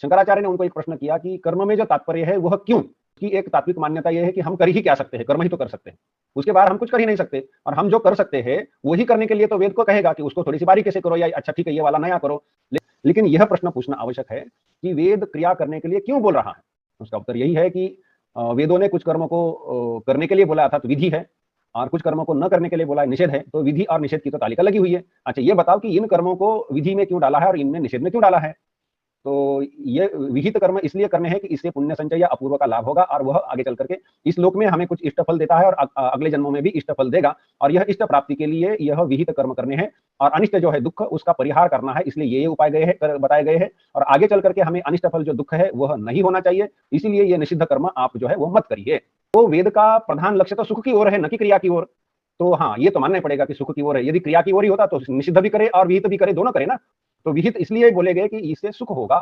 शंकराचार्य ने उनको एक प्रश्न किया कि कर्म में जो तात्पर्य है वह क्यों? की एक तात्विक मान्यता यह है कि हम कर ही क्या सकते हैं, कर्म ही तो कर सकते हैं, उसके बाद हम कुछ कर ही नहीं सकते, और हम जो कर सकते हैं वही करने के लिए तो वेद को कहेगा कि उसको थोड़ी सी बारीकी से करो, या अच्छा ठीक है ये वाला नया करो। लेकिन यह प्रश्न पूछना आवश्यक है कि वेद क्रिया करने के लिए क्यों बोल रहा है। उसका उत्तर यही है कि वेदों ने कुछ कर्मों को करने के लिए बोला अर्थात विधि है, और कुछ कर्मों को न करने के लिए बोला निषेध है। तो विधि और निषेध की तो तालिका लगी हुई है। अच्छा ये बताओ कि इन कर्मों को विधि में क्यों डाला है और इनमें निषेध में क्यों डाला है। तो ये विहित कर्म इसलिए करने हैं कि इससे पुण्य संचय या अपूर्व का लाभ होगा, और वह आगे चल करके इस लोक में हमें कुछ इष्ट फल देता है, और अगले जन्मों में भी इष्ट फल देगा। और यह इष्ट प्राप्ति के लिए यह विहित कर्म करने हैं, और अनिष्ट जो है दुख उसका परिहार करना है, इसलिए ये उपाय बताए गए हैं। और आगे चल करके हमें अनिष्ट फल जो दुख है वह नहीं होना चाहिए, इसीलिए ये निषिद्ध कर्म आप जो है वो मत करिए। तो वेद का प्रधान लक्ष्य तो सुख की ओर है, न कि क्रिया की ओर। तो हाँ ये तो मानना पड़ेगा कि सुख की ओर है। यदि क्रिया की ओर ही होता तो निषिद्ध भी करे और विहित भी करे, दोनों करे ना। तो विहित इसलिए बोले गए कि इससे सुख होगा।